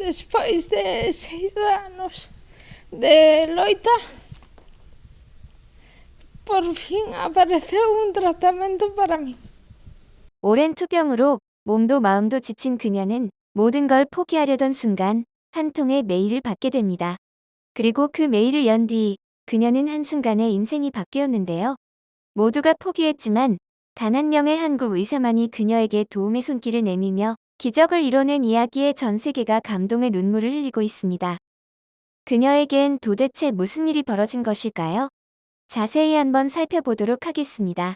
Despois de 6 anos de loita, por fin apareceu un tratamento para min. 오랜 투병으로 몸도 마음도 지친 그녀는 모든 걸 포기하려던 순간 한 통의 메일을 받게 됩니다. 그리고 그 메일을 연 뒤 그녀는 한순간에 인생이 바뀌었는데요. 모두가 포기했지만 단 한 명의 한국 의사만이 그녀에게 도움의 손길을 내밀며 기적을 이뤄낸 이야기에 전 세계가 감동의 눈물을 흘리고 있습니다. 그녀에겐 도대체 무슨 일이 벌어진 것일까요? 자세히 한번 살펴보도록 하겠습니다.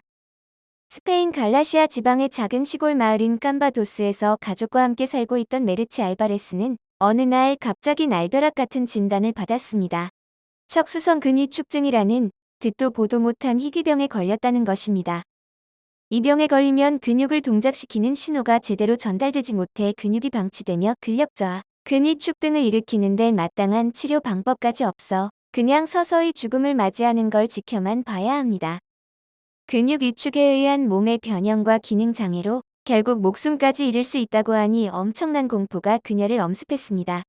스페인 갈라시아 지방의 작은 시골 마을인 캄바도스에서 가족과 함께 살고 있던 메르치 알바레스는 어느 날 갑자기 날벼락 같은 진단을 받았습니다. 척수성 근위축증이라는 듣도 보도 못한 희귀병에 걸렸다는 것입니다. 이 병에 걸리면 근육을 동작시키는 신호가 제대로 전달되지 못해 근육이 방치되며 근력 저하, 근위축 등을 일으키는 데 마땅한 치료 방법까지 없어 그냥 서서히 죽음을 맞이하는 걸 지켜만 봐야 합니다. 근육 위축에 의한 몸의 변형과 기능 장애로 결국 목숨까지 잃을 수 있다고 하니 엄청난 공포가 그녀를 엄습했습니다.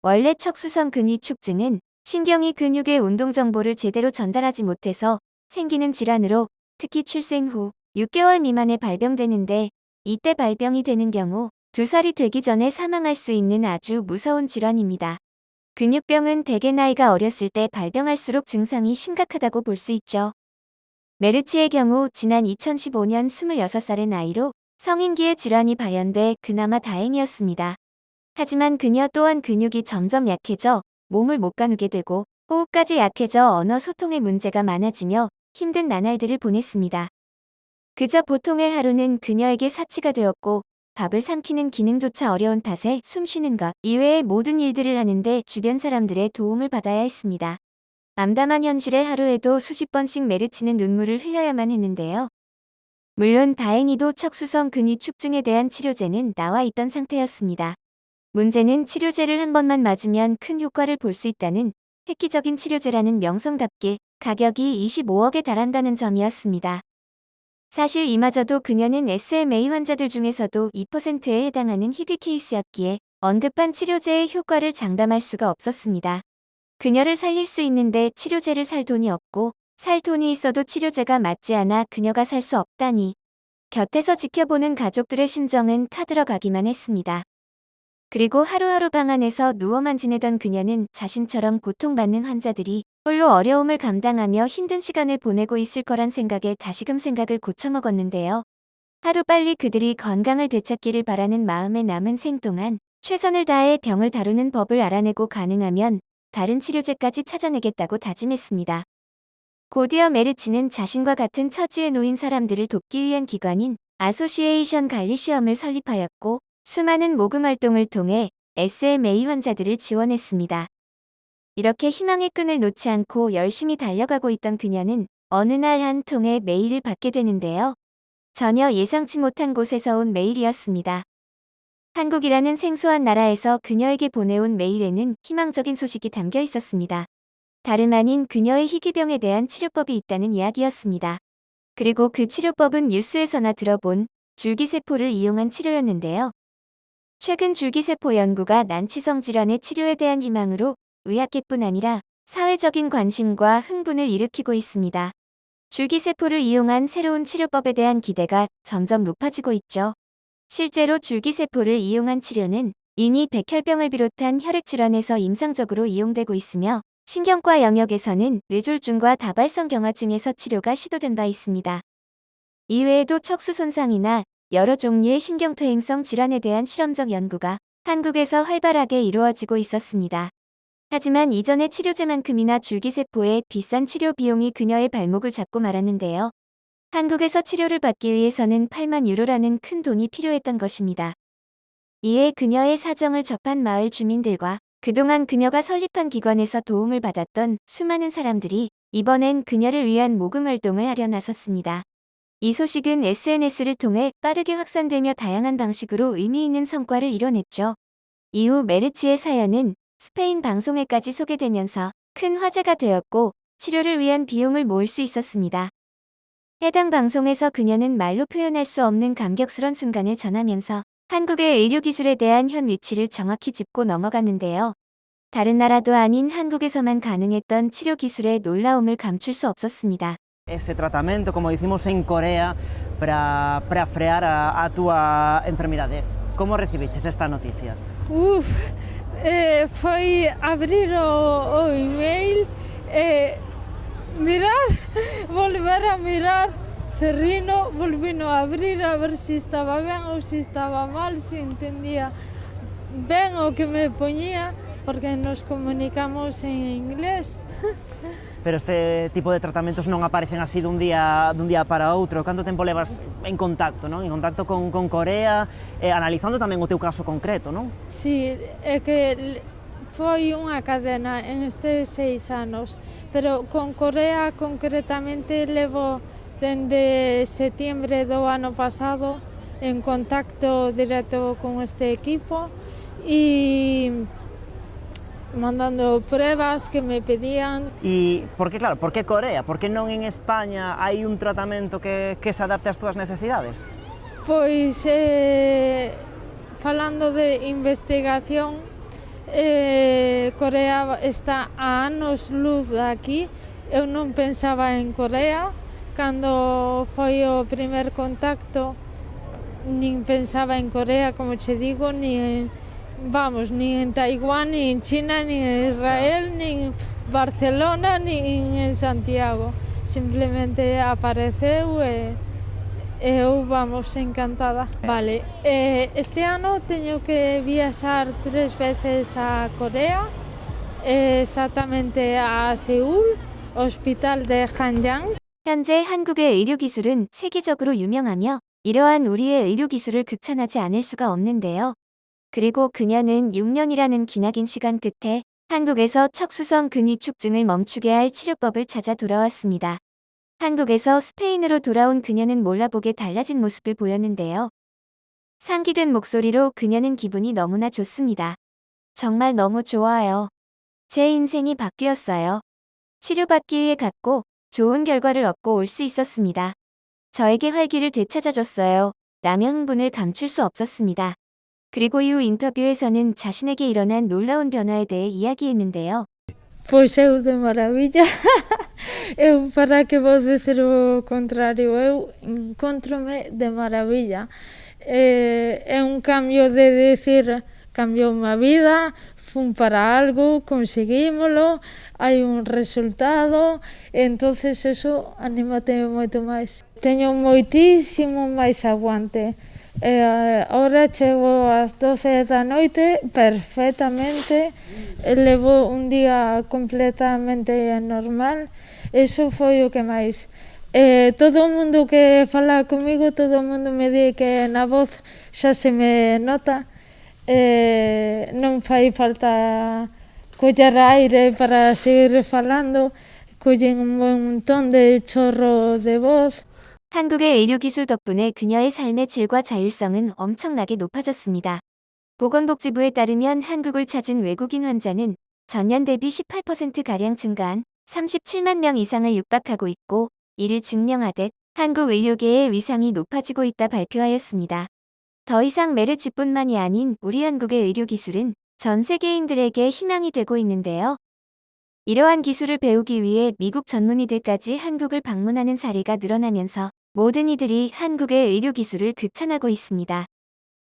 원래 척수성 근위축증은 신경이 근육의 운동 정보를 제대로 전달하지 못해서 생기는 질환으로 특히 출생 후 6개월 미만에 발병되는데 이때 발병이 되는 경우 2살이 되기 전에 사망할 수 있는 아주 무서운 질환입니다. 근육병은 대개 나이가 어렸을 때 발병할수록 증상이 심각하다고 볼 수 있죠. 메르치의 경우 지난 2015년 26살의 나이로 성인기의 질환이 발현돼 그나마 다행이었습니다. 하지만 그녀 또한 근육이 점점 약해져 몸을 못 가누게 되고 호흡까지 약해져 언어 소통에 문제가 많아지며 힘든 나날들을 보냈습니다. 그저 보통의 하루는 그녀에게 사치가 되었고 밥을 삼키는 기능조차 어려운 탓에 숨쉬는 것 이외의 모든 일들을 하는데 주변 사람들의 도움을 받아야 했습니다. 암담한 현실의 하루에도 수십 번씩 메르치는 눈물을 흘려야만 했는데요. 물론 다행히도 척수성 근위축증에 대한 치료제는 나와 있던 상태였습니다. 문제는 치료제를 한 번만 맞으면 큰 효과를 볼 수 있다는 획기적인 치료제라는 명성답게 가격이 25억에 달한다는 점이었습니다. 사실 이마저도 그녀는 SMA 환자들 중에서도 2%에 해당하는 희귀 케이스였기에 언급한 치료제의 효과를 장담할 수가 없었습니다. 그녀를 살릴 수 있는데 치료제를 살 돈이 없고 살 돈이 있어도 치료제가 맞지 않아 그녀가 살 수 없다니 곁에서 지켜보는 가족들의 심정은 타들어가기만 했습니다. 그리고 하루하루 방 안에서 누워만 지내던 그녀는 자신처럼 고통받는 환자들이 홀로 어려움을 감당하며 힘든 시간을 보내고 있을 거란 생각에 다시금 생각을 고쳐먹었는데요. 하루빨리 그들이 건강을 되찾기를 바라는 마음에 남은 생 동안 최선을 다해 병을 다루는 법을 알아내고 가능하면 다른 치료제까지 찾아내겠다고 다짐했습니다. 곧이어 메르치는 자신과 같은 처지에 놓인 사람들을 돕기 위한 기관인 아소시에이션 갈리시엄을 설립하였고 수많은 모금 활동을 통해 SMA 환자들을 지원했습니다. 이렇게 희망의 끈을 놓지 않고 열심히 달려가고 있던 그녀는 어느 날 한 통의 메일을 받게 되는데요. 전혀 예상치 못한 곳에서 온 메일이었습니다. 한국이라는 생소한 나라에서 그녀에게 보내온 메일에는 희망적인 소식이 담겨 있었습니다. 다름 아닌 그녀의 희귀병에 대한 치료법이 있다는 이야기였습니다. 그리고 그 치료법은 뉴스에서나 들어본 줄기세포를 이용한 치료였는데요. 최근 줄기세포 연구가 난치성 질환의 치료에 대한 희망으로 의학계뿐 아니라 사회적인 관심과 흥분을 일으키고 있습니다. 줄기세포를 이용한 새로운 치료법에 대한 기대가 점점 높아지고 있죠. 실제로 줄기세포를 이용한 치료는 이미 백혈병을 비롯한 혈액질환에서 임상적으로 이용되고 있으며 신경과 영역에서는 뇌졸중과 다발성 경화증에서 치료가 시도된 바 있습니다. 이외에도 척수 손상이나 여러 종류의 신경퇴행성 질환에 대한 실험적 연구가 한국에서 활발하게 이루어지고 있었습니다. 하지만 이전의 치료제만큼이나 줄기세포의 비싼 치료 비용이 그녀의 발목을 잡고 말았는데요. 한국에서 치료를 받기 위해서는 8만 유로라는 큰 돈이 필요했던 것입니다. 이에 그녀의 사정을 접한 마을 주민들과 그동안 그녀가 설립한 기관에서 도움을 받았던 수많은 사람들이 이번엔 그녀를 위한 모금 활동을 하려 나섰습니다. 이 소식은 SNS를 통해 빠르게 확산되며 다양한 방식으로 의미 있는 성과를 이뤄냈죠. 이후 메르치의 사연은 스페인 방송에까지 소개되면서 큰 화제가 되었고 치료를 위한 비용을 모을 수 있었습니다. 해당 방송에서 그녀는 말로 표현할 수 없는 감격스런 순간을 전하면서 한국의 의료기술에 대한 현 위치를 정확히 짚고 넘어갔는데요. 다른 나라도 아닌 한국에서만 가능했던 치료 기술의 놀라움을 감출 수 없었습니다. Ese tratamento, como hicimos en Corea, para frear a tu enfermedad. ¿Cómo recibiste esta noticia? Uf, foi abrir o e-mail, mirar, volver a mirar, cerrino, volvino a abrir a ver se estaba ben ou se estaba mal, se entendía ben o que me poñía, porque nos comunicamos en inglés. Pero este tipo de tratamentos non aparecen así dun día para outro. Canto tempo levas en contacto, non? En contacto con Corea, analizando tamén o teu caso concreto, non? Sí, é que foi unha cadena en estes 6 anos, pero con Corea concretamente levo dende setiembre do ano pasado en contacto directo con este equipo e mandando pruebas que me pedían. E por que, claro, por que Corea? Por que non en España hai un tratamento que se adapte ás túas necesidades? Pois, falando de investigación, Corea está a anos luz aquí. Eu non pensaba en Corea, cando foi o primer contacto, nin pensaba en Corea, como che digo, nin en Taiwán, nin en China, nin en Israel, nin en Barcelona, nin en Santiago. Simplemente apareceu e eu, encantada. Vale, este ano teño que viaxar 3 veces a Corea, exactamente a Seúl, hospital de Hanyang. 현재 한국의 의료기술은 세계적으로 유명하며 이러한 우리의 의료기술을 극찬하지 않을 수가 없는데요. 그리고 그녀는 6년이라는 기나긴 시간 끝에 한국에서 척수성 근위축증을 멈추게 할 치료법을 찾아 돌아왔습니다. 한국에서 스페인으로 돌아온 그녀는 몰라보게 달라진 모습을 보였는데요. 상기된 목소리로 그녀는 기분이 너무나 좋습니다. 정말 너무 좋아요. 제 인생이 바뀌었어요. 치료받기 위해 갔고 좋은 결과를 얻고 올 수 있었습니다. 저에게 활기를 되찾아줬어요. 라며 흥분을 감출 수 없었습니다. 그리고 이후 인터뷰에서는 자신에게 일어난 놀라운 변화에 대해 이야기했는데요. Pois eu de maravilla. Eu, para que vou dicer o contrario, eu encontrome de maravilla. É un cambio de decir, cambiou a vida, fun para algo, conseguímolo, hai un resultado, entonces eso anímate moito máis. Teño moitísimo máis aguante. Ahora chego ás 12 da noite perfectamente, levo un día completamente normal, eso foi o que máis. Todo o mundo que fala comigo, todo o mundo me di que na voz xa se me nota, non fai falta coller aire para seguir falando, collen un montón de chorro de voz. 한국의 의료기술 덕분에 그녀의 삶의 질과 자율성은 엄청나게 높아졌습니다. 보건복지부에 따르면 한국을 찾은 외국인 환자는 전년 대비 18%가량 증가한 37만 명 이상을 육박하고 있고, 이를 증명하듯 한국 의료계의 위상이 높아지고 있다 발표하였습니다. 더 이상 메르츠뿐만이 아닌 우리 한국의 의료기술은 전 세계인들에게 희망이 되고 있는데요. 이러한 기술을 배우기 위해 미국 전문의들까지 한국을 방문하는 사례가 늘어나면서 모든 이들이 한국의 의료기술을 극찬하고 있습니다.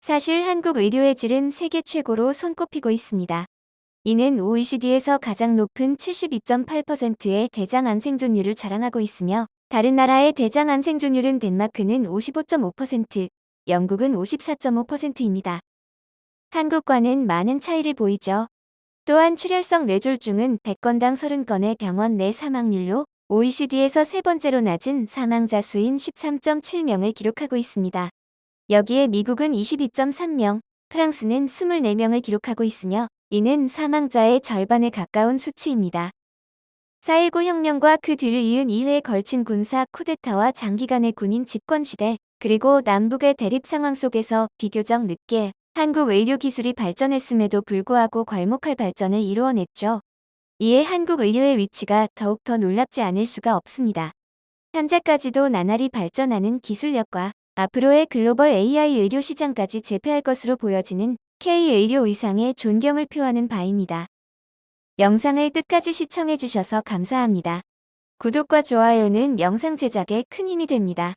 사실 한국 의료의 질은 세계 최고로 손꼽히고 있습니다. 이는 OECD에서 가장 높은 72.8%의 대장암 생존율을 자랑하고 있으며, 다른 나라의 대장암 생존율은 덴마크는 55.5%, 영국은 54.5%입니다. 한국과는 많은 차이를 보이죠. 또한 출혈성 뇌졸중은 100건당 30건의 병원 내 사망률로 OECD에서 세 번째로 낮은 사망자 수인 13.7명을 기록하고 있습니다. 여기에 미국은 22.3명, 프랑스는 24명을 기록하고 있으며, 이는 사망자의 절반에 가까운 수치입니다. 4.19 혁명과 그 뒤를 이은 2회에 걸친 군사 쿠데타와 장기간의 군인 집권시대, 그리고 남북의 대립 상황 속에서 비교적 늦게 한국 의료기술이 발전했음에도 불구하고 괄목할 발전을 이루어냈죠. 이에 한국 의료의 위치가 더욱 더 놀랍지 않을 수가 없습니다. 현재까지도 나날이 발전하는 기술력과 앞으로의 글로벌 AI 의료 시장까지 제패할 것으로 보여지는 K-의료 의상에 존경을 표하는 바입니다. 영상을 끝까지 시청해주셔서 감사합니다. 구독과 좋아요는 영상 제작에 큰 힘이 됩니다.